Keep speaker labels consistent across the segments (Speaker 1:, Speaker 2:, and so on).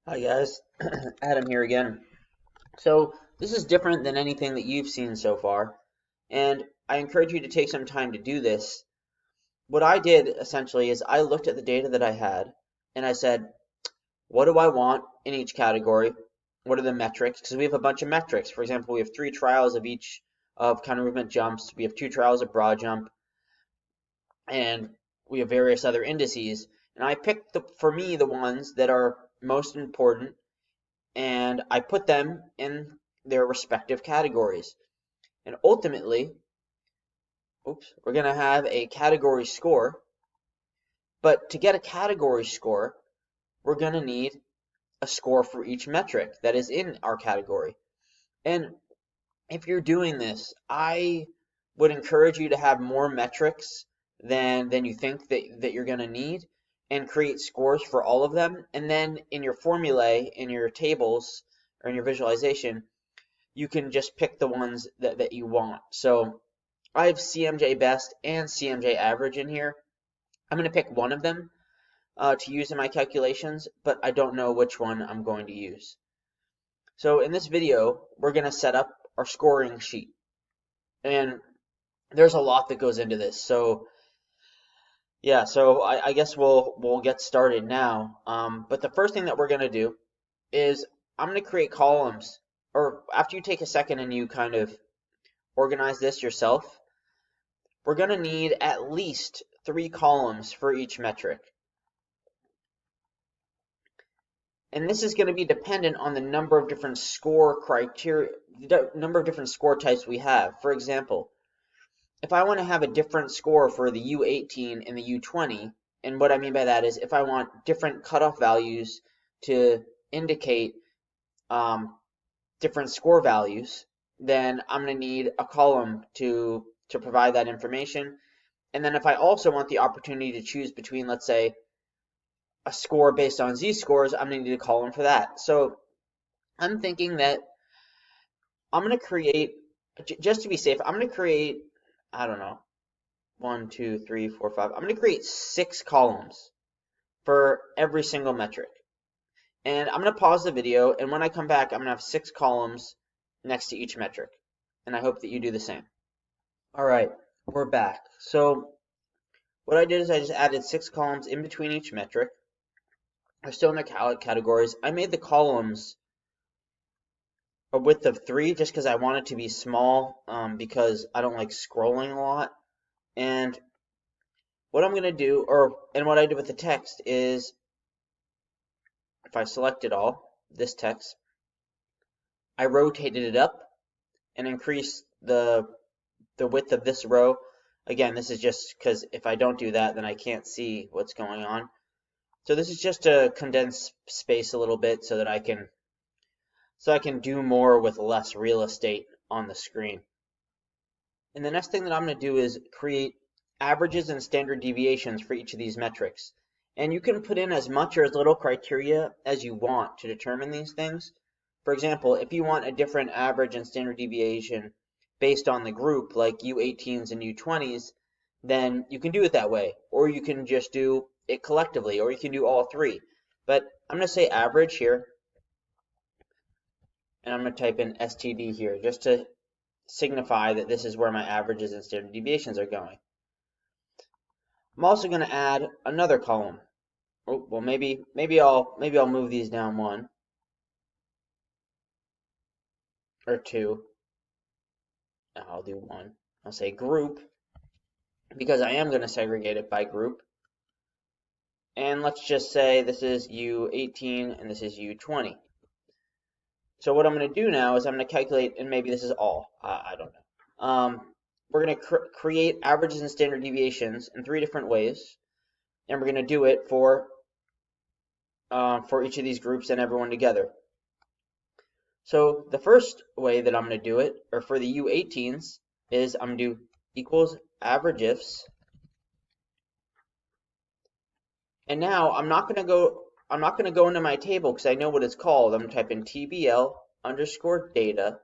Speaker 1: Hi guys, Adam here again. So this is different than anything that you've seen so far, and I encourage you to take some time to do this. What I did essentially is I looked at the data that I had, and I said, what do I want in each category? What are the metrics? Because we have a bunch of metrics. For example, we have 3 trials of each of counter movement jumps. We have 2 trials of broad jump, and we have various other indices. And I picked, for me, the ones that are most important, and I put them in their respective categories. And ultimately, we're going to have a category score. But to get a category score, we're going to need a score for each metric that is in our category. And if you're doing this, I would encourage you to have more metrics than you think that you're going to need, and create scores for all of them. And then in your formulae, in your tables, or in your visualization, you can just pick the ones that you want. So I have CMJ best and CMJ average in here. I'm going to pick one of them to use in my calculations, but I don't know which one I'm going to use. So in this video, we're going to set up our scoring sheet. And there's a lot that goes into this. So yeah, so I guess we'll get started now. But the first thing that we're going to do is I'm going to create columns. Or after you take a second and you kind of organize this yourself, we're going to need at least 3 columns for each metric. And this is going to be dependent on the number of different score criteria, the number of different score types we have. For example, if I want to have a different score for the U18 and the U20, and what I mean by that is if I want different cutoff values to indicate different score values, then I'm going to need a column to provide that information. And then if I also want the opportunity to choose between, let's say, a score based on z-scores, I'm going to need a column for that. So I'm thinking that I'm going to create, just to be safe, I'm going to create, I don't know, 1, 2, 3, 4, 5. I'm going to create 6 columns for every single metric. And I'm going to pause the video, and when I come back, I'm going to have 6 columns next to each metric. And I hope that you do the same. All right, we're back. So what I did is I just added 6 columns in between each metric. They're still in their categories. I made the columns a width of 3 just because I want it to be small, because I don't like scrolling a lot. And what I'm going to do, and what I did with the text is, if I select it all, this text, I rotated it up and increased the width of this row. Again, this is just because if I don't do that, then I can't see what's going on. So this is just to condense space a little bit so that I can do more with less real estate on the screen. And the next thing that I'm going to do is create averages and standard deviations for each of these metrics. And you can put in as much or as little criteria as you want to determine these things. For example, if you want a different average and standard deviation based on the group, like U18s and U20s, then you can do it that way. Or you can just do it collectively, or you can do all 3. But I'm going to say average here, and I'm going to type in STD here just to signify that this is where my averages and standard deviations are going. I'm also going to add another column. Oh, well, maybe I'll move these down 1 or 2. I'll do 1. I'll say group, because I am going to segregate it by group. And let's just say this is U18 and this is U20. So what I'm going to do now is I'm going to calculate, and maybe this is all, I don't know. We're going to create averages and standard deviations in 3 different ways, and we're going to do it for each of these groups and everyone together. So the first way that I'm going to do it, or for the U18s, is I'm going to do equals average ifs. And now I'm not going to go into my table because I know what it's called. I'm going to type in TBL underscore data.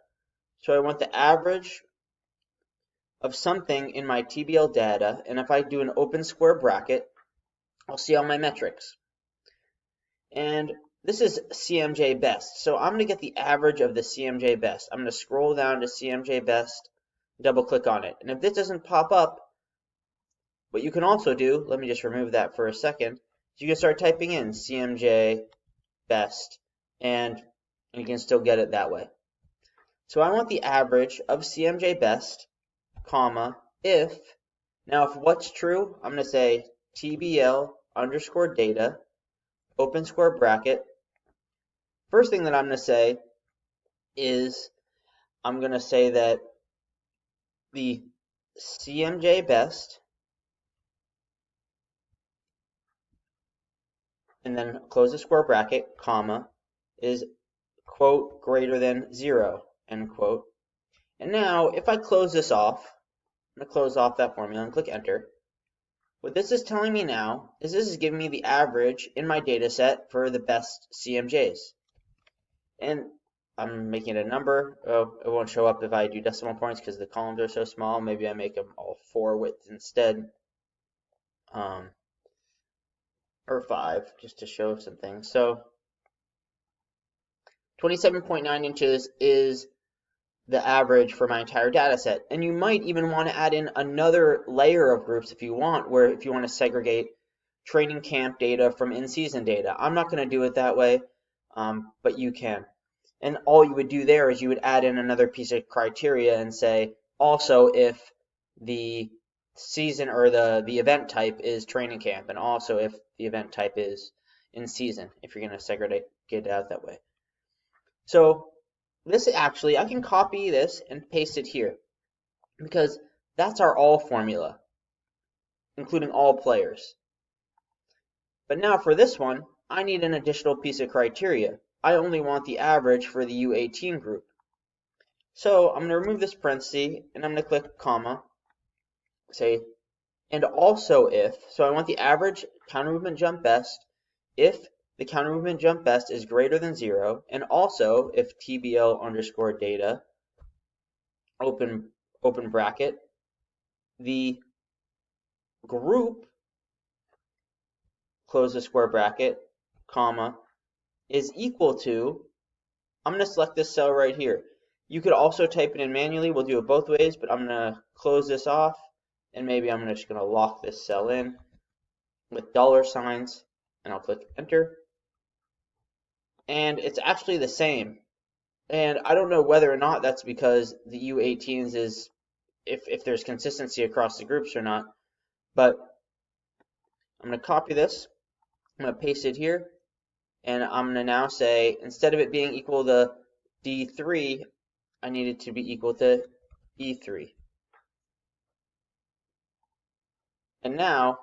Speaker 1: So I want the average of something in my TBL data, and if I do an open square bracket, I'll see all my metrics. And this is CMJ best. So I'm going to get the average of the CMJ best. I'm going to scroll down to CMJ best, double click on it. And if this doesn't pop up, what you can also do, let me just remove that for a second, is you can start typing in CMJ best, and you can still get it that way. So I want the average of CMJ best, comma, if, now if what's true, I'm going to say TBL underscore data, open square bracket. First thing that I'm going to say is I'm going to say that the CMJ best, and then close the square bracket, comma, is quote greater than 0, end quote. And now if I close this off, I'm going to close off that formula and click enter. What this is telling me now is this is giving me the average in my data set for the best CMJs. And I'm making it a number. Oh, it won't show up if I do decimal points because the columns are so small. Maybe I make them all 4 width instead. Or 5, just to show some things. So 27.9 inches is the average for my entire data set. And you might even want to add in another layer of groups if you want, where if you want to segregate training camp data from in-season data. I'm not going to do it that way, but you can. And all you would do there is you would add in another piece of criteria and say, also if the season or the event type is training camp, and also if the event type is in season, if you're going to segregate it out that way. So this actually, I can copy this and paste it here because that's our all formula, including all players. But now for this one, I need an additional piece of criteria. I only want the average for the U18 group. So I'm going to remove this parenthesis and I'm going to click comma, say, and also if, so I want the average counter movement jump best if the counter movement jump best is greater than 0, and also if TBL underscore data, open bracket, the group, close the square bracket, comma, is equal to, I'm going to select this cell right here. You could also type it in manually. We'll do it both ways, but I'm going to close this off, and maybe I'm just going to lock this cell in with $signs, and I'll click enter. And it's actually the same. And I don't know whether or not that's because the U18s is, if there's consistency across the groups or not, but I'm going to copy this, I'm going to paste it here, and I'm going to now say, instead of it being equal to D3, I need it to be equal to E3. And now,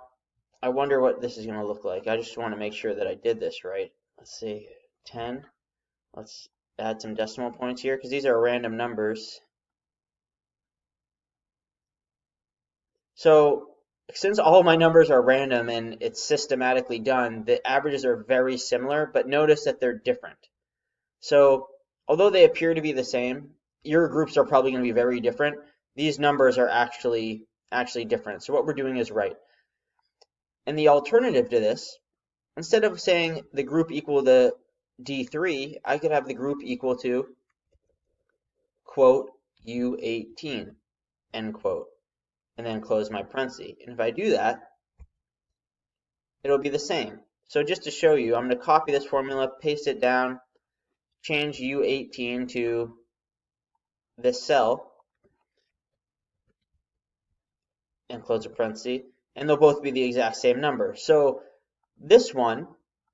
Speaker 1: I wonder what this is going to look like. I just want to make sure that I did this right. Let's see, 10. Let's add some decimal points here, because these are random numbers. So, since all my numbers are random and it's systematically done, the averages are very similar, but notice that they're different. So, although they appear to be the same, your groups are probably going to be very different. These numbers are actually different. So what we're doing is right. And the alternative to this, instead of saying the group equal to D3, I could have the group equal to, quote, U18, end quote, and then close my parenthesis. And if I do that, it'll be the same. So just to show you, I'm going to copy this formula, paste it down, change U18 to this cell, and close a parenthesis, and they'll both be the exact same number. So this one,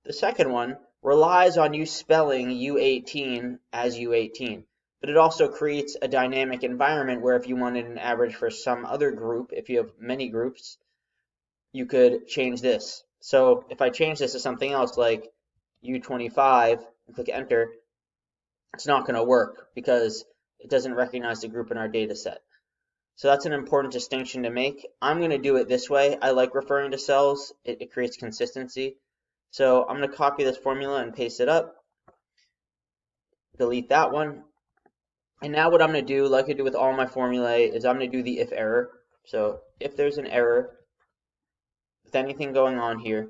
Speaker 1: the second one, relies on you spelling U18 as U18, but it also creates a dynamic environment where if you wanted an average for some other group, if you have many groups, you could change this. So if I change this to something else like U25 and click enter, it's not going to work because it doesn't recognize the group in our data set. So that's an important distinction to make. I'm going to do it this way. I like referring to cells. It creates consistency. So I'm going to copy this formula and paste it up. Delete that one. And now what I'm going to do, like I do with all my formulae, is I'm going to do the if error. So if there's an error with anything going on here,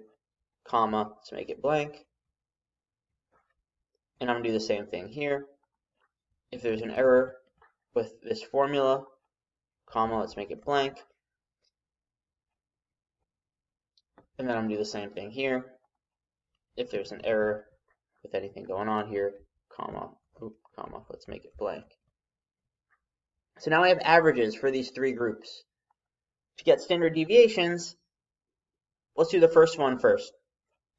Speaker 1: comma, let's make it blank. And I'm going to do the same thing here. If there's an error with this formula, comma, let's make it blank. And then I'm going to do the same thing here. If there's an error with anything going on here, comma, let's make it blank. So now I have averages for these three groups. To get standard deviations, let's do the first one first.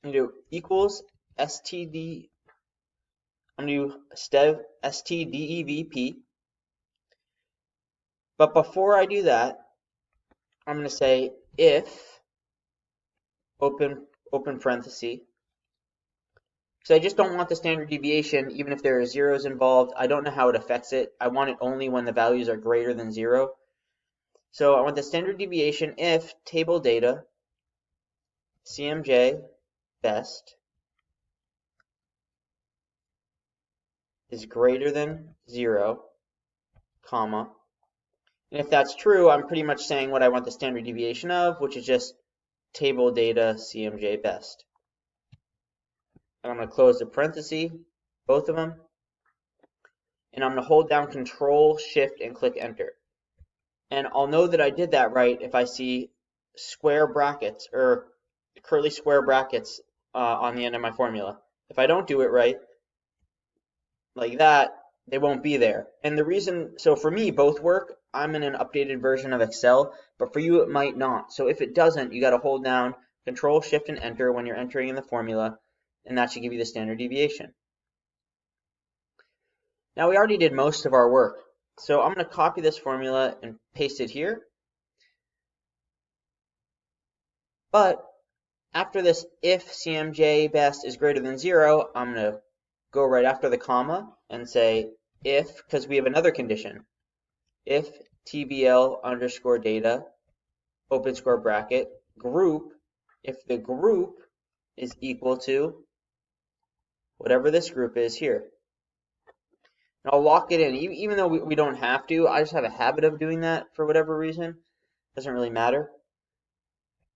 Speaker 1: I'm going to do equals std. I'm going to do stdevp. But before I do that, I'm going to say if open parenthesis. So I just don't want the standard deviation, even if there are zeros involved. I don't know how it affects it. I want it only when the values are greater than 0. So I want the standard deviation if table data CMJ best is greater than 0, comma. And if that's true, I'm pretty much saying what I want the standard deviation of, which is just table data CMJ best. And I'm going to close the parenthesis, both of them. And I'm going to hold down Control, Shift, and click Enter. And I'll know that I did that right if I see square brackets or curly square brackets on the end of my formula. If I don't do it right, like that, they won't be there. And the reason, so for me, both work. I'm in an updated version of Excel, but for you, it might not. So if it doesn't, you got to hold down Control, Shift, and Enter when you're entering in the formula, and that should give you the standard deviation. Now we already did most of our work. So I'm going to copy this formula and paste it here. But after this, if CMJ best is greater than 0, I'm going to go right after the comma and say if, because we have another condition, if TBL underscore data, open square bracket, group, if the group is equal to whatever this group is here. And I'll lock it in, even though we don't have to. I just have a habit of doing that for whatever reason. Doesn't really matter.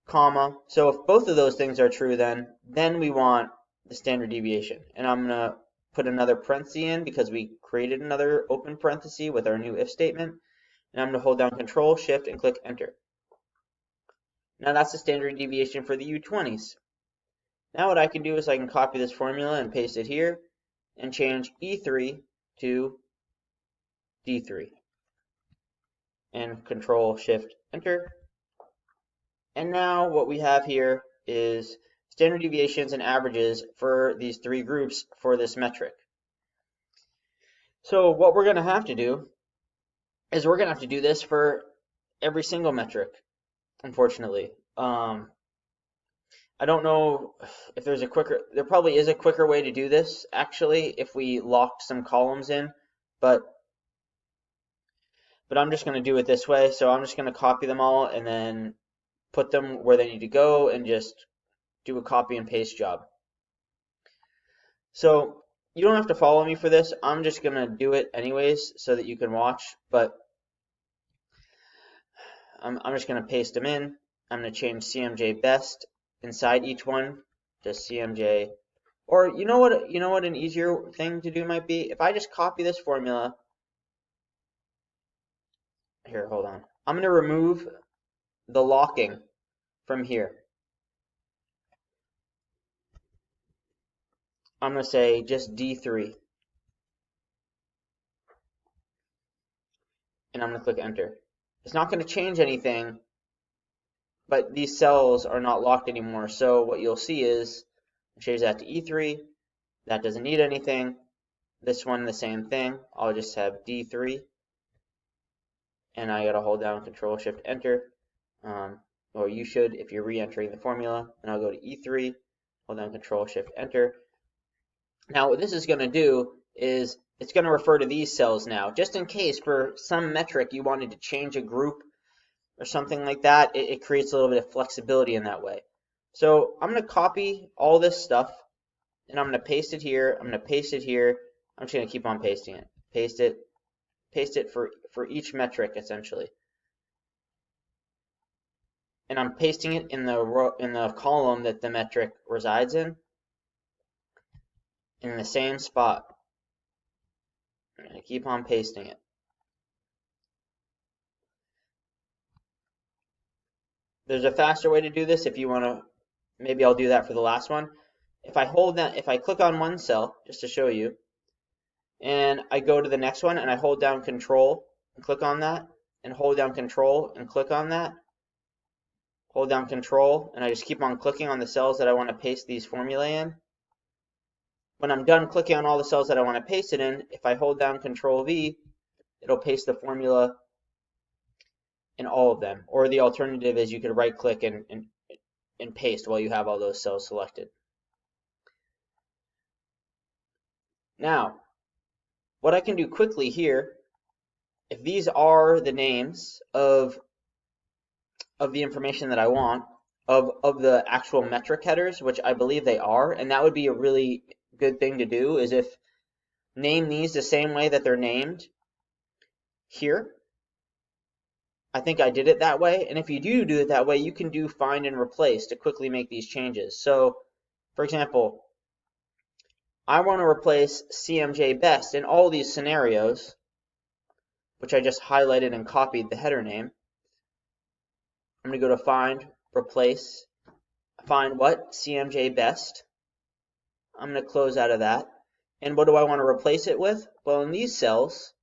Speaker 1: Comma. So if both of those things are true, then we want the standard deviation. And I'm going to put another parenthesis in because we created another open parenthesis with our new if statement. And I'm going to hold down Control, Shift, and click Enter. Now that's the standard deviation for the U20s. Now what I can do is I can copy this formula and paste it here and change E3 to D3. And Control, Shift, Enter. And now what we have here is standard deviations and averages for these three groups for this metric. So what we're going to have to do is we're going to have to do this for every single metric, unfortunately. I don't know if there's a quicker, there probably is a quicker way to do this, actually, if we locked some columns in, but I'm just going to do it this way. So I'm just going to copy them all and then put them where they need to go and just do a copy and paste job. So you don't have to follow me for this. I'm just going to do it anyways so that you can watch, but I'm just going to paste them in. I'm going to change CMJ best inside each one to CMJ. Or you know what an easier thing to do might be? If I just copy this formula. Here, hold on. I'm going to remove the locking from here. I'm going to say just D3. And I'm going to click Enter. It's not going to change anything, but these cells are not locked anymore. So what you'll see is, change that to E3. That doesn't need anything. This one, the same thing. I'll just have D3. And I got to hold down Control, Shift, Enter. Or you should if you're re-entering the formula. And I'll go to E3, hold down Control, Shift, Enter. Now what this is going to do is it's going to refer to these cells now. Just in case for some metric you wanted to change a group or something like that, it creates a little bit of flexibility in that way. So I'm going to copy all this stuff and I'm going to paste it here. I'm going to paste it here. I'm just going to keep on pasting it. Paste it for each metric essentially. And I'm pasting it in the column that the metric resides in. in the same spot. I'm going to keep on pasting it. There's a faster way to do this if you want to. Maybe I'll do that for the last one. If I hold that, if I click on one cell, just to show you, and I go to the next one and I hold down Control and click on that, and hold down Control and click on that, hold down Control, and I just keep on clicking on the cells that I want to paste these formulae in. When I'm done clicking on all the cells that I want to paste it in, if I hold down Control V, it'll paste the formula in all of them. Or the alternative is you could right click and paste while you have all those cells selected. Now, what I can do quickly here, if these are the names of the information that I want, of the actual metric headers, which I believe they are, and that would be a really good thing to do, is if name these the same way that they're named here. I think I did it that way, and if you do it that way, you can do find and replace to quickly make these changes. So, for example, I want to replace CMJ best in all these scenarios, which I just highlighted and copied the header name. I'm going to go to find, replace, find what? CMJ best. I'm going to close out of that. And what do I want to replace it with? Well, in these cells,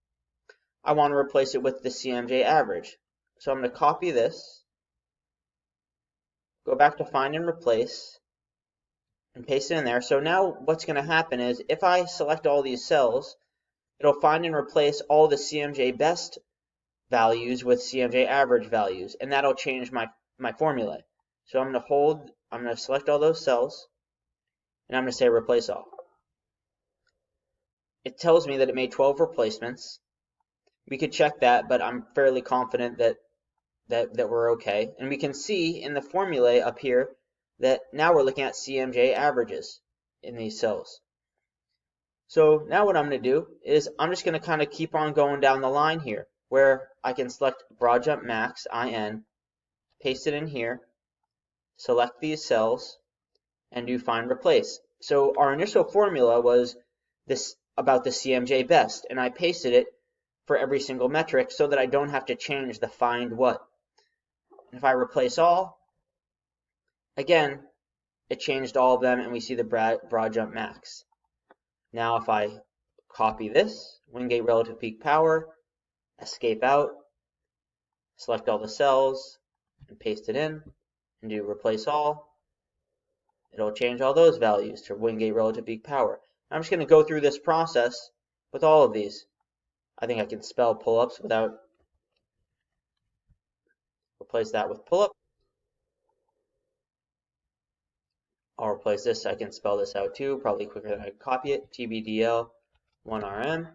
Speaker 1: I want to replace it with the CMJ average. So I'm going to copy this, go back to find and replace, and paste it in there. So now what's going to happen is if I select all these cells, it'll find and replace all the CMJ best values with CMJ average values, and that'll change my formula. So I'm going to select all those cells, and I'm going to say replace all. It tells me that it made 12 replacements. We could check that, but I'm fairly confident that we're okay. And we can see in the formulae up here that now we're looking at CMJ averages in these cells. So now what I'm going to do is I'm just going to kind of keep on going down the line here, where I can select Broad Jump Max, IN, paste it in here, select these cells, and do find replace. So our initial formula was this about the CMJ best, and I pasted it for every single metric so that I don't have to change the find what. If I replace all, again, it changed all of them, and we see the Broad Jump Max. Now if I copy this, Wingate relative peak power, escape out, select all the cells, and paste it in, and do replace all, it'll change all those values to Wingate relative peak power. I'm just going to go through this process with all of these. I think I can spell pull-ups without, replace that with pull-up. I'll replace this so I can spell this out too, probably quicker than I copy it. TBDL 1RM.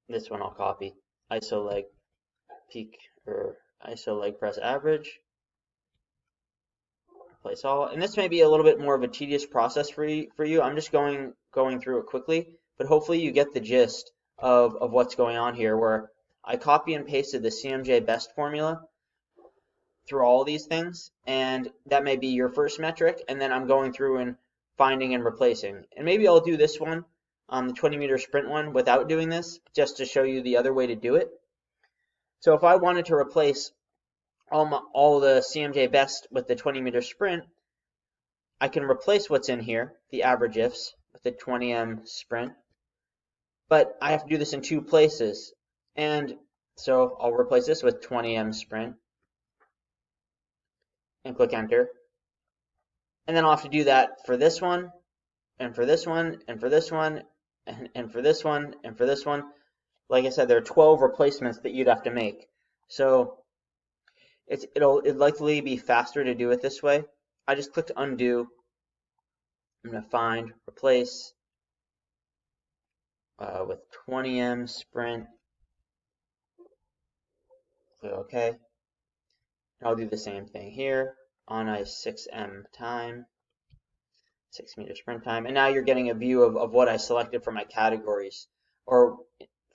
Speaker 1: This one I'll copy. ISO leg peak or ISO leg press average. Replace all. And this may be a little bit more of a tedious process for you. I'm just going through it quickly, but hopefully you get the gist of what's going on here, where I copy and pasted the CMJ best formula through all these things, and that may be your first metric, and then I'm going through and finding and replacing. And maybe I'll do this one, the 20-meter sprint one, without doing this, just to show you the other way to do it. So if I wanted to replace all the CMJ best with the 20-meter sprint, I can replace what's in here, the average ifs, with the 20M sprint, but I have to do this in two places. And so I'll replace this with 20M sprint, and click enter. And then I'll have to do that for this one, and for this one, and for this one, and for this one, and for this one. Like I said, there are 12 replacements that you'd have to make. So it'll likely be faster to do it this way. I just clicked undo. I'm going to find, replace with 20M sprint. Click OK. I'll do the same thing here on a 6M time, 6-meter sprint time. And now you're getting a view of what I selected for my categories, or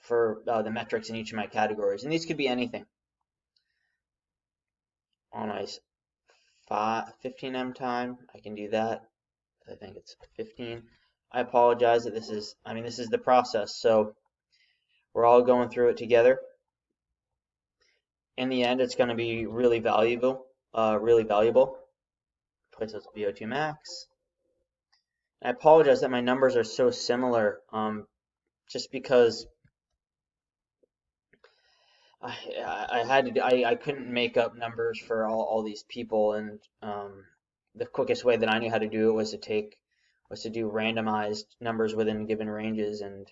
Speaker 1: for the metrics in each of my categories. And these could be anything. On a 15M time. I can do that. I think it's 15. I apologize that this is the process, so we're all going through it together. In the end, it's going to be really valuable. Place as Vo2 Max. I apologize that my numbers are so similar, just because I couldn't make up numbers for all these people, and the quickest way that I knew how to do it was to do randomized numbers within given ranges, and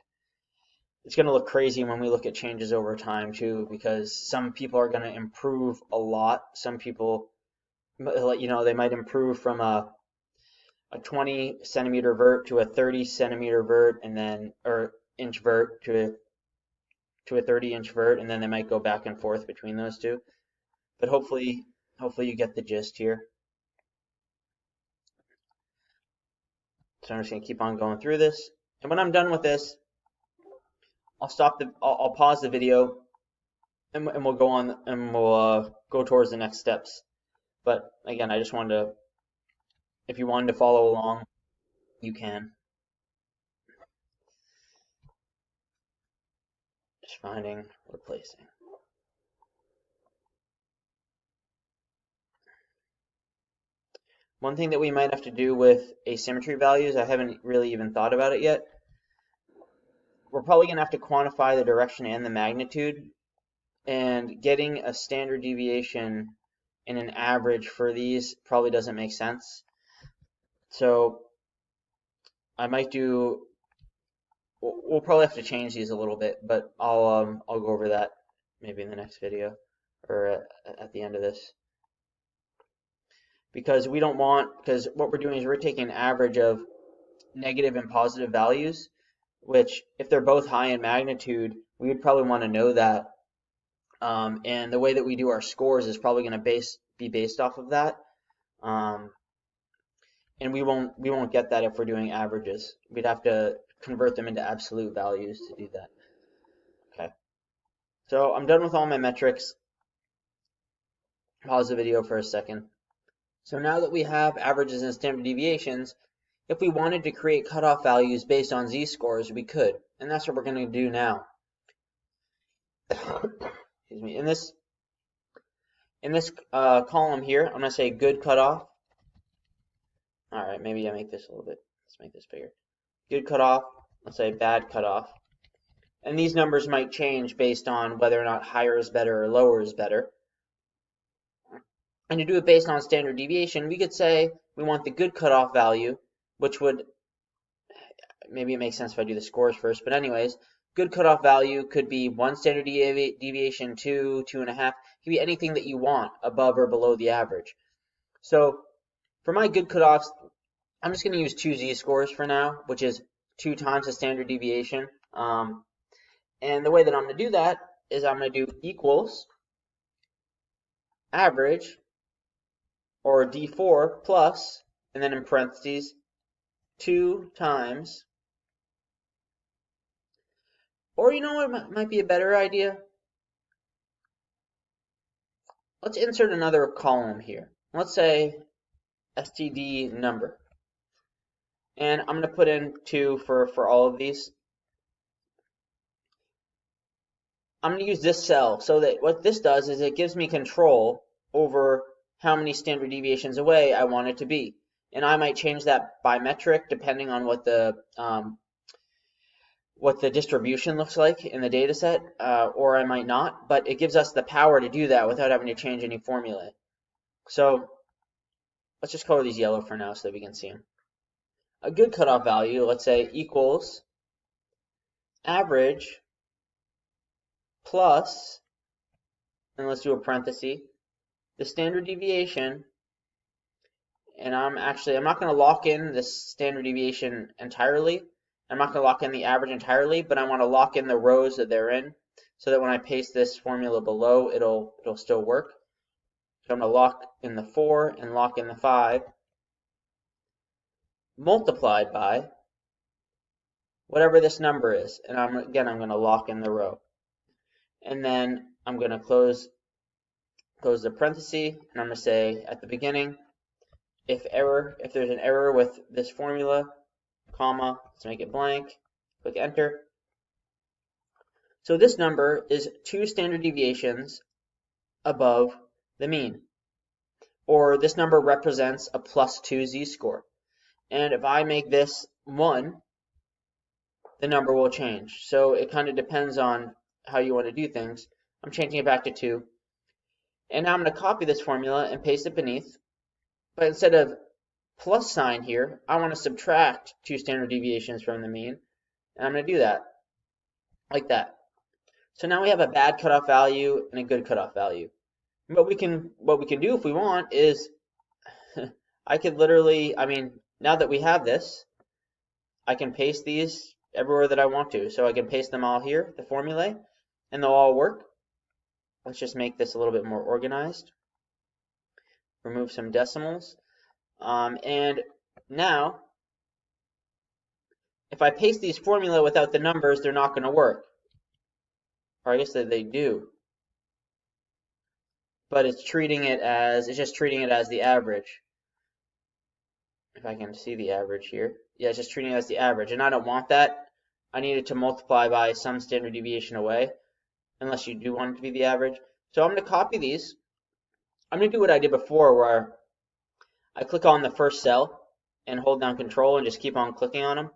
Speaker 1: it's going to look crazy when we look at changes over time too, because some people are going to improve a lot. Some people, they might improve from a 20 centimeter vert to a 30 centimeter vert, and then or inch vert to a 30-inch vert, and then they might go back and forth between those two. But hopefully you get the gist here. So I'm just going to keep on going through this, and when I'm done with this, I'll pause the video, and we'll go on, and we'll go towards the next steps. But again, I just wanted to, if you wanted to follow along, you can. Just finding, replacing. One thing that we might have to do with asymmetry values, I haven't really even thought about it yet. We're probably going to have to quantify the direction and the magnitude, and getting a standard deviation and an average for these probably doesn't make sense. So I might do, we'll probably have to change these a little bit, but I'll go over that maybe in the next video or at the end of this. Because what we're doing is we're taking an average of negative and positive values, which if they're both high in magnitude, we would probably want to know that. And the way that we do our scores is probably going to be based off of that. And we won't get that if we're doing averages. We'd have to convert them into absolute values to do that. Okay. So I'm done with all my metrics. Pause the video for a second. So now that we have averages and standard deviations, if we wanted to create cutoff values based on z-scores, we could. And that's what we're going to do now. Excuse me. In this column here, I'm going to say good cutoff. All right, maybe I make this a little bit. Let's make this bigger. Good cutoff. Let's say bad cutoff. And these numbers might change based on whether or not higher is better or lower is better. And to do it based on standard deviation, we could say we want the good cutoff value, which would, maybe it makes sense if I do the scores first, but anyways, good cutoff value could be 1 standard deviation, 2, 2.5. It could be anything that you want above or below the average. So for my good cutoffs, I'm just going to use 2 z-scores for now, which is 2 times the standard deviation. And the way that I'm going to do that is I'm going to do equals average, or D4 plus, and then in parentheses, 2 times, or you know what might be a better idea? Let's insert another column here. Let's say STD number. And I'm going to put in 2 for all of these. I'm going to use this cell so that what this does is it gives me control over how many standard deviations away I want it to be. And I might change that by metric depending on what the distribution looks like in the data set, or I might not, but it gives us the power to do that without having to change any formulae. So let's just color these yellow for now so that we can see them. A good cutoff value, let's say, equals average plus, and let's do a parenthesis, the standard deviation, and I'm not going to lock in this standard deviation entirely. I'm not going to lock in the average entirely, but I want to lock in the rows that they're in so that when I paste this formula below, it'll still work. So I'm going to lock in the 4 and lock in the 5, multiplied by whatever this number is. And I'm going to lock in the row. And then I'm going to close close the parenthesis, and I'm going to say at the beginning, if there's an error with this formula, comma, let's make it blank, click enter. So this number is 2 standard deviations above the mean, or this number represents a +2 z-score. And if I make this 1, the number will change. So it kind of depends on how you want to do things. I'm changing it back to 2. And now I'm going to copy this formula and paste it beneath. But instead of plus sign here, I want to subtract 2 standard deviations from the mean. And I'm going to do that, like that. So now we have a bad cutoff value and a good cutoff value. What we can do if we want is, I could literally, now that we have this, I can paste these everywhere that I want to. So I can paste them all here, the formulae, and they'll all work. Let's just make this a little bit more organized. Remove some decimals. And now, if I paste these formula without the numbers, they're not going to work. Or I guess that they do. But it's just treating it as the average. If I can see the average here. Yeah, it's just treating it as the average. And I don't want that. I need it to multiply by some standard deviation away, unless you do want it to be the average. So I'm going to copy these. I'm going to do what I did before, where I click on the first cell and hold down Control and just keep on clicking on them. I'm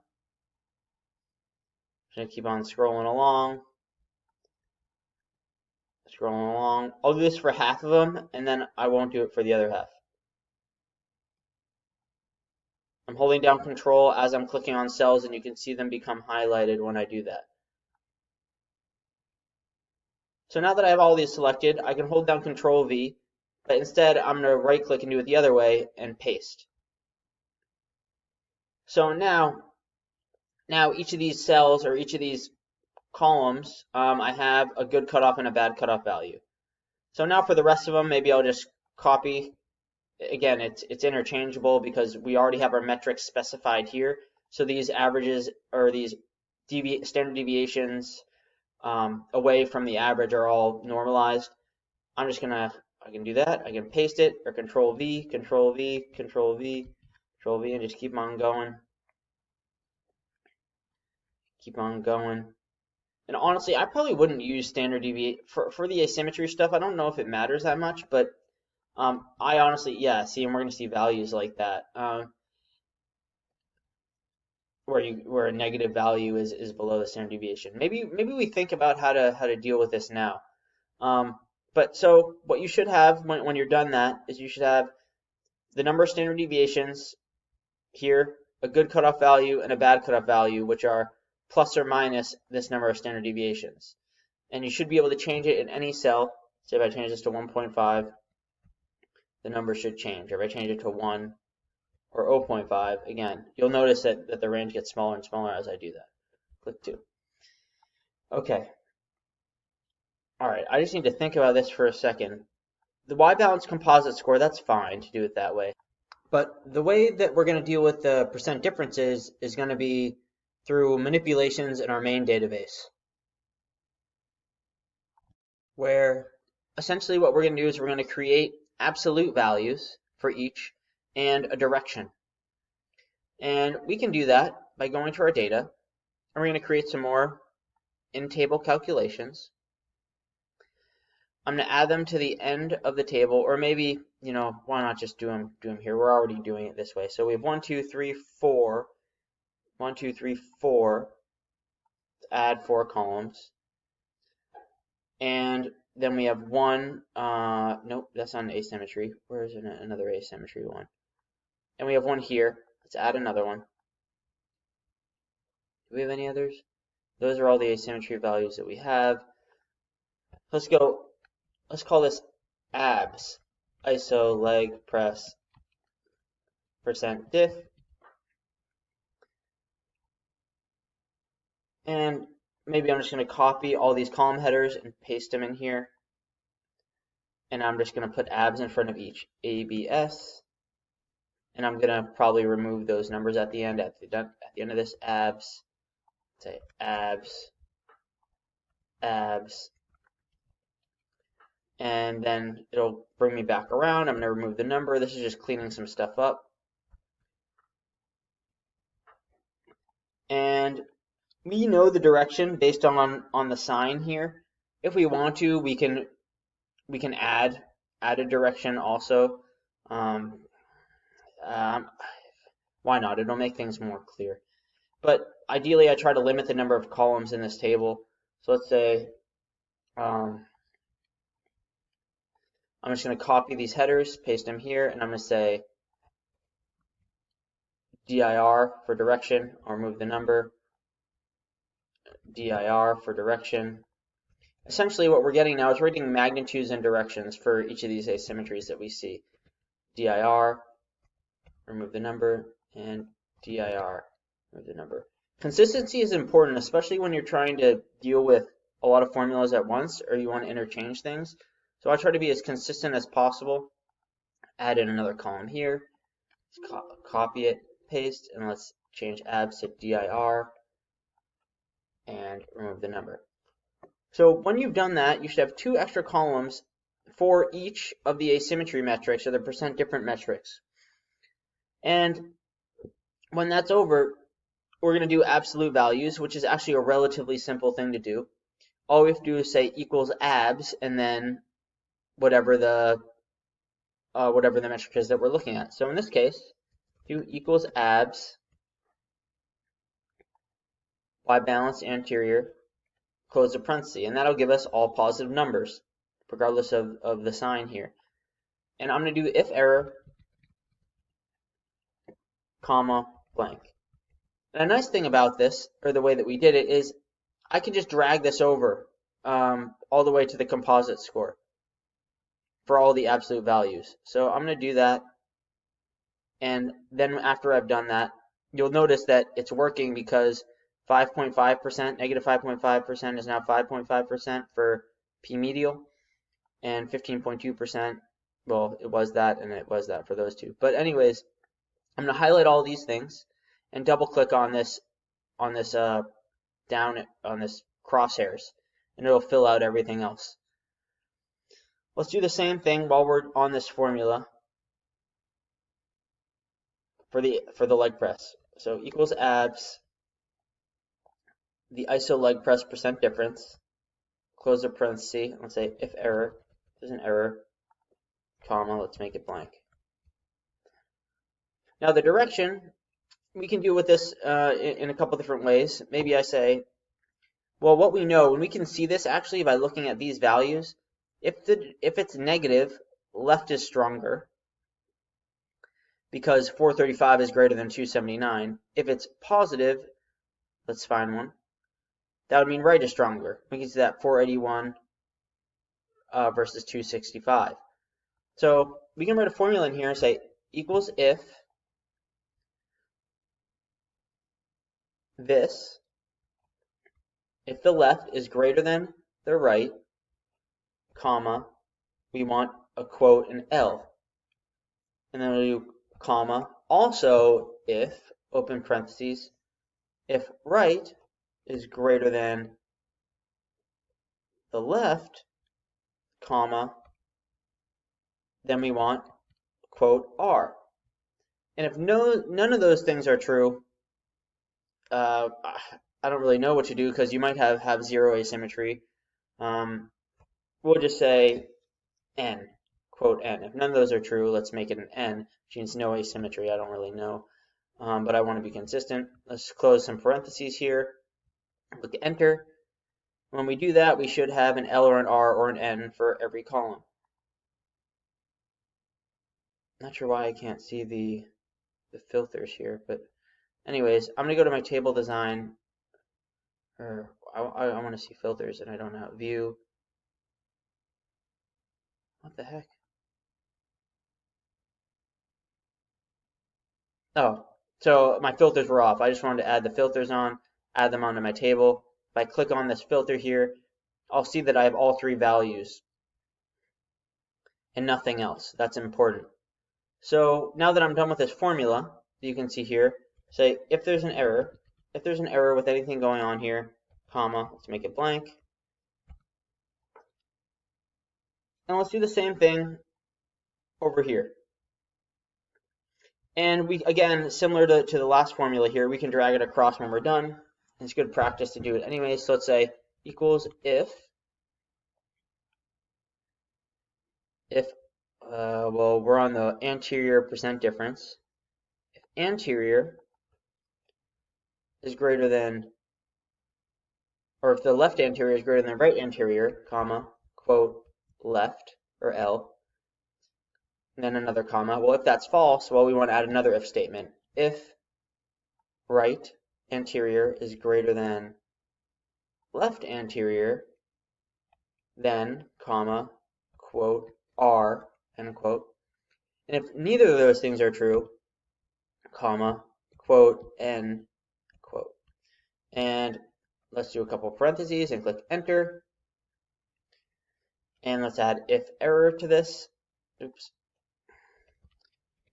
Speaker 1: going to keep on scrolling along. I'll do this for half of them, and then I won't do it for the other half. I'm holding down Control as I'm clicking on cells, and you can see them become highlighted when I do that. So now that I have all these selected, I can hold down Control V, but instead I'm going to right click and do it the other way and paste. So now each of these cells or each of these columns, I have a good cutoff and a bad cutoff value. So now for the rest of them, maybe I'll just copy. Again, it's interchangeable because we already have our metrics specified here. So these averages or these standard deviations away from the average are all normalized. I can do that. I can paste it, or Control V, Control V, Control V, Control V, and just keep on going. Keep on going. And honestly, I probably wouldn't use standard deviation for the asymmetry stuff. I don't know if it matters that much, but I honestly, yeah, see, and we're going to see values like that, where a negative value is below the standard deviation. Maybe we think about how to deal with this now. But so what you should have when you're done that is you should have the number of standard deviations here, a good cutoff value and a bad cutoff value, which are plus or minus this number of standard deviations. And you should be able to change it in any cell. So if I change this to 1.5, the number should change. Or if I change it to 1 or 0.5, again, you'll notice that the range gets smaller and smaller as I do that. Click 2. Okay. All right, I just need to think about this for a second. The Y-balance composite score, that's fine to do it that way. But the way that we're going to deal with the percent differences is going to be through manipulations in our main database, where essentially what we're going to do is we're going to create absolute values for each and a direction. And we can do that by going to our data, and we're going to create some more in-table calculations. I'm going to add them to the end of the table, or maybe, why not just do them here? We're already doing it this way. So we have 1, 2, 3, 4. 1, 2, 3, 4. Add 4 columns. And then we have 1, nope, that's not an asymmetry. Where is another asymmetry one? And we have 1 here. Let's add another one. Do we have any others? Those are all the asymmetry values that we have. Let's call this abs, iso leg press %diff. And maybe I'm just going to copy all these column headers and paste them in here. And I'm just going to put abs in front of each ABS. And I'm going to probably remove those numbers at the end of this abs. Say abs, abs. and then it'll bring me back around. I'm going to remove the number. This is just cleaning some stuff up. And we know the direction based on the sign here. If we want to, we can add a direction also. Why not? It'll make things more clear. But ideally, I try to limit the number of columns in this table. So let's say I'm just going to copy these headers, paste them here, and I'm going to say dir for direction. I'll remove the number. dir for direction. Essentially, what we're getting now is we're getting magnitudes and directions for each of these asymmetries that we see. dir, remove the number, and dir, remove the number. Consistency is important, especially when you're trying to deal with a lot of formulas at once or you want to interchange things. So I try to be as consistent as possible. Add in another column here, copy it, paste, and let's change abs to dir and remove the number. So when you've done that, you should have 2 extra columns for each of the asymmetry metrics or the percent different metrics. And when that's over, we're going to do absolute values, which is actually a relatively simple thing to do. All we have to do is say equals abs and then whatever the metric is that we're looking at. So in this case, do equals abs y balanced anterior, close the parenthesis, and that'll give us all positive numbers, regardless of the sign here. And I'm going to do if error, comma, blank. And a nice thing about this, or the way that we did it, is I can just drag this over all the way to the composite score for all the absolute values. So I'm going to do that, and then after I've done that, you'll notice that it's working because 5.5%, negative 5.5% is now 5.5% for P medial, and 15.2%, well, it was that and it was that for those two. But anyways, I'm going to highlight all these things and double click on this down on this crosshairs, and it'll fill out everything else. Let's do the same thing while we're on this formula for the leg press. So equals abs, the iso leg press percent difference, close the parenthesis, let's say if error, there's an error, comma, let's make it blank. Now the direction, we can do with this in a couple different ways. Maybe I say, well, what we know, and we can see this actually by looking at these values, if it's negative, left is stronger because 435 is greater than 279. If it's positive, let's find one, that would mean right is stronger. We can see that 481 versus 265. So we can write a formula in here and say equals if this, if the left is greater than the right, comma, we want a quote, an L. And then we'll do comma, also if, open parentheses, if right is greater than the left, comma, then we want quote R. And if none of those things are true, I don't really know what to do because you might have zero asymmetry. We'll just say N, quote N. If none of those are true, let's make it an N, which means no asymmetry. I don't really know, but I want to be consistent. Let's close some parentheses here. Click enter. When we do that, we should have an L or an R or an N for every column. Not sure why I can't see the filters here, but anyways, I'm going to go to my table design, or I want to see filters and I don't know, view. What the heck? Oh, so my filters were off. I just wanted to add the filters on, add them onto my table. If I click on this filter here, I'll see that I have all 3 values and nothing else. That's important. So now that I'm done with this formula, you can see here, say if there's an error with anything going on here, comma, let's make it blank. And let's do the same thing over here. And we, again, similar to the last formula here, we can drag it across when we're done. It's good practice to do it anyway. So let's say equals if well, we're on the anterior percent difference. If anterior is greater than, or if the left anterior is greater than right anterior, comma, quote, left, or L, and then another comma. Well, if that's false, well, we want to add another if statement. If right anterior is greater than left anterior, then, comma, quote, R, end quote. And if neither of those things are true, comma, quote, N, quote. And let's do a couple of parentheses and click enter. And let's add if error to this. Oops.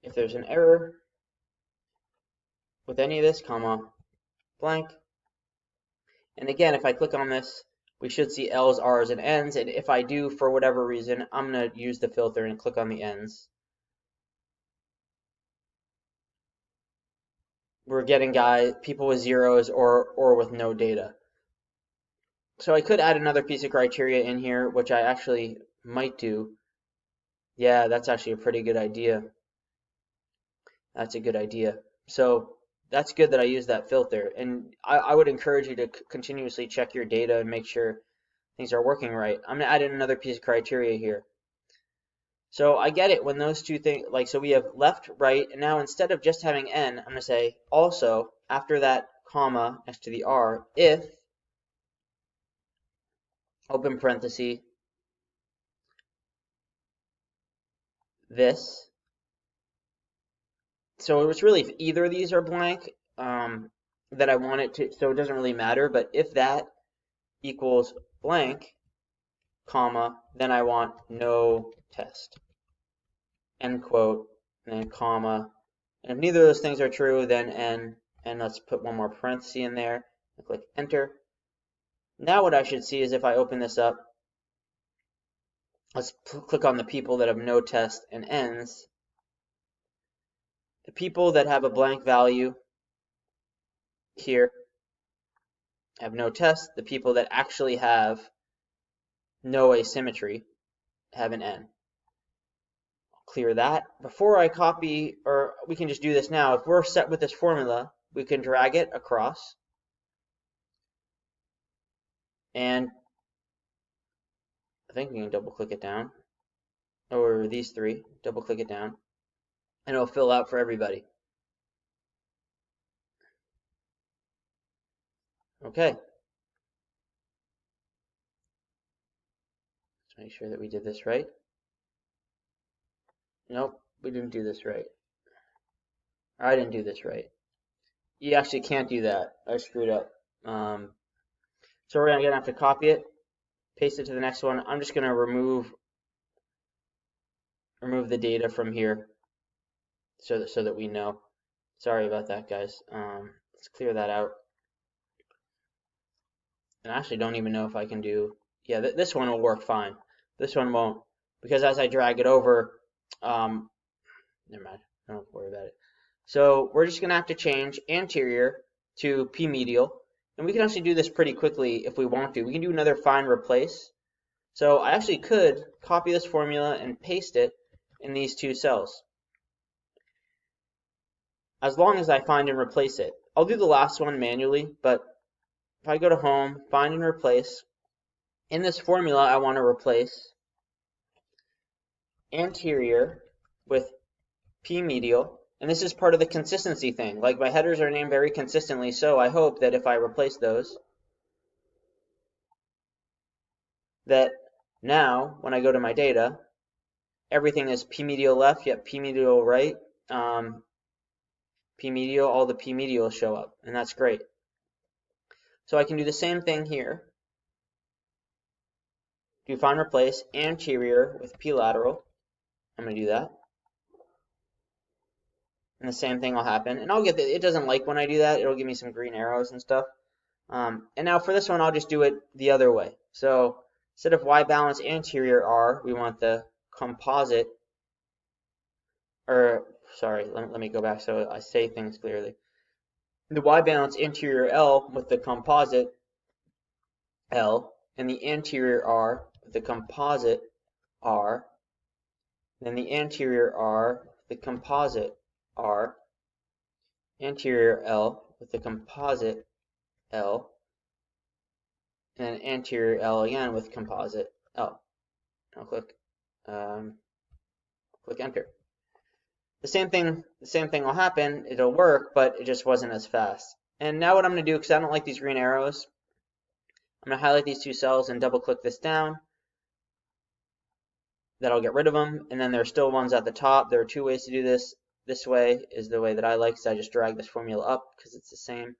Speaker 1: If there's an error with any of this, comma, blank. And again, if I click on this, we should see L's, R's, and N's. And if I do, for whatever reason, I'm going to use the filter and click on the N's. We're getting people with zeros or with no data. So I could add another piece of criteria in here, which I actually might do. Yeah, that's actually a pretty good idea. That's a good idea. So that's good that I use that filter. And I would encourage you to continuously check your data and make sure things are working right. I'm going to add in another piece of criteria here. So I get it when those two things, like, so we have left, right, and now instead of just having N, I'm going to say also, after that comma next to the R, if, open parenthesis, this. So it's really if either of these are blank that I want it to, so it doesn't really matter, but if that equals blank, comma, then I want no test, end quote, and then comma. And if neither of those things are true, then N, and let's put one more parenthesis in there, and click enter. Now what I should see is if I open this up, let's click on the people that have no test and N's. The people that have a blank value here have no test. The people that actually have no asymmetry have an N. I'll clear that. Before I copy, or we can just do this now, if we're set with this formula, we can drag it across. And I think we can double click it down. Or these three, double click it down. And it'll fill out for everybody. Okay. Let's make sure that we did this right. Nope, we didn't do this right. I didn't do this right. You actually can't do that. I screwed up. So we're going to have to copy it, paste it to the next one. I'm just going to remove the data from here so that we know. Sorry about that, guys. Let's clear that out. And I actually don't even know if I can do, yeah, this one will work fine. This one won't, because as I drag it over, never mind, don't worry about it. So we're just going to have to change anterior to P medial. And we can actually do this pretty quickly if we want to. We can do another find replace. So I actually could copy this formula and paste it in these two cells, as long as I find and replace it. I'll do the last one manually, but if I go to home, find and replace, in this formula I want to replace anterior with P medial, and this is part of the consistency thing. Like, my headers are named very consistently, so I hope that if I replace those, that now when I go to my data, everything is P medial left, yet P medial right, P medial, all the P medials show up, and that's great. So I can do the same thing here. Do find replace anterior with P lateral. I'm going to do that. And the same thing will happen. And I'll get that. It doesn't like when I do that. It'll give me some green arrows and stuff. And now for this one, I'll just do it the other way. So instead of y balance anterior r, we want the composite, or sorry, let me go back so I say things clearly. The y balance interior L with the composite L, and the anterior R with the composite R, then the anterior R with the composite R, anterior L with the composite L, and then anterior L again with composite L. I'll click enter. The same thing will happen. It'll work, but it just wasn't as fast. And now what I'm going to do, because I don't like these green arrows, I'm going to highlight these two cells and double click this down. That'll get rid of them. And then there are still ones at the top. There are two ways to do this. This way is the way that I like, so I just drag this formula up because it's the same.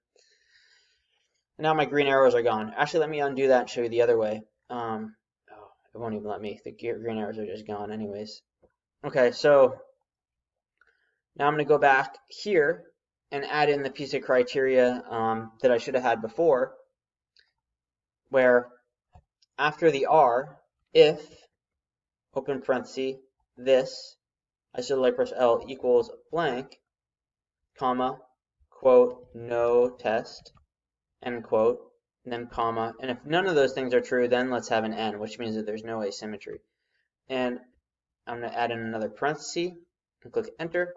Speaker 1: And now my green arrows are gone. Actually, let me undo that and show you the other way. Oh, it won't even let me. The green arrows are just gone anyways. Okay, so now I'm going to go back here and add in the piece of criteria that I should have had before, where after the R, if, open parenthesis, this, Isometric Leg Press L equals blank, comma, quote, no test, end quote, and then comma. And if none of those things are true, then let's have an N, which means that there's no asymmetry. And I'm going to add in another parenthesis and click enter.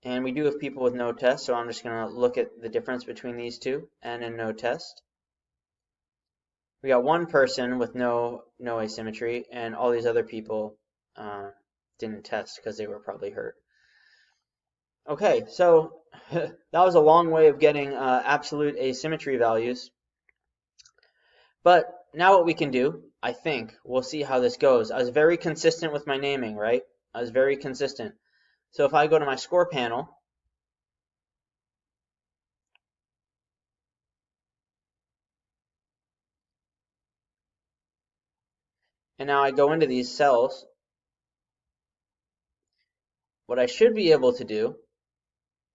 Speaker 1: And we do have people with no test, so I'm just going to look at the difference between these two, N and no test. We got one person with no asymmetry, and all these other people didn't test because they were probably hurt. Okay, so that was a long way of getting absolute asymmetry values. But now what we can do, I think, we'll see how this goes. I was very consistent with my naming, right? I was very consistent. So if I go to my score panel, and now I go into these cells, what I should be able to do,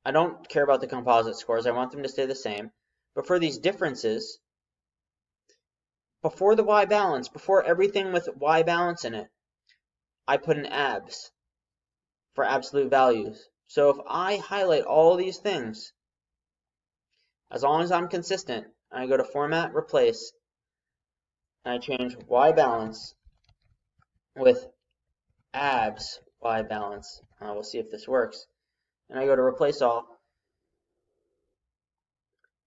Speaker 1: I don't care about the composite scores, I want them to stay the same, but for these differences, before the y balance, before everything with y balance in it, I put an abs for absolute values. So if I highlight all these things, as long as I'm consistent, I go to Format, Replace, and I change y balance with abs y balance. We'll see if this works. And I go to Replace All.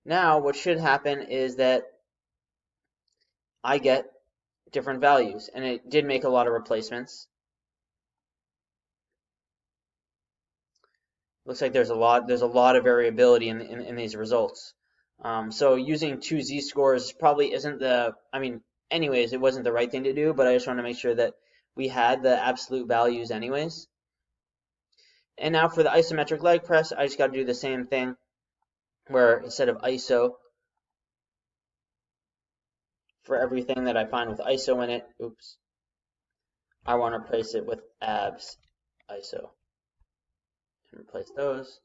Speaker 1: Now what should happen is that I get different values, and it did make a lot of replacements. Looks like there's a lot of variability in these results. So using two z-scores probably isn't the, anyways, it wasn't the right thing to do, but I just want to make sure that we had the absolute values anyways. And now for the isometric leg press, I just got to do the same thing, where instead of ISO, for everything that I find with ISO in it, I want to replace it with abs ISO. And replace those.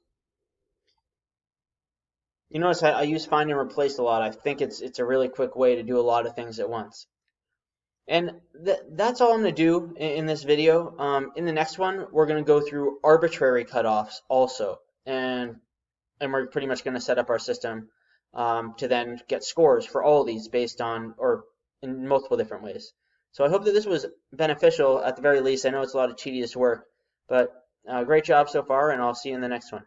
Speaker 1: You notice I use find and replace a lot. I think it's a really quick way to do a lot of things at once. And that's all I'm going to do in this video. In the next one, we're going to go through arbitrary cutoffs also. And we're pretty much going to set up our system to then get scores for all of these based on, or in multiple different ways. So I hope that this was beneficial at the very least. I know it's a lot of tedious work, but great job so far, and I'll see you in the next one.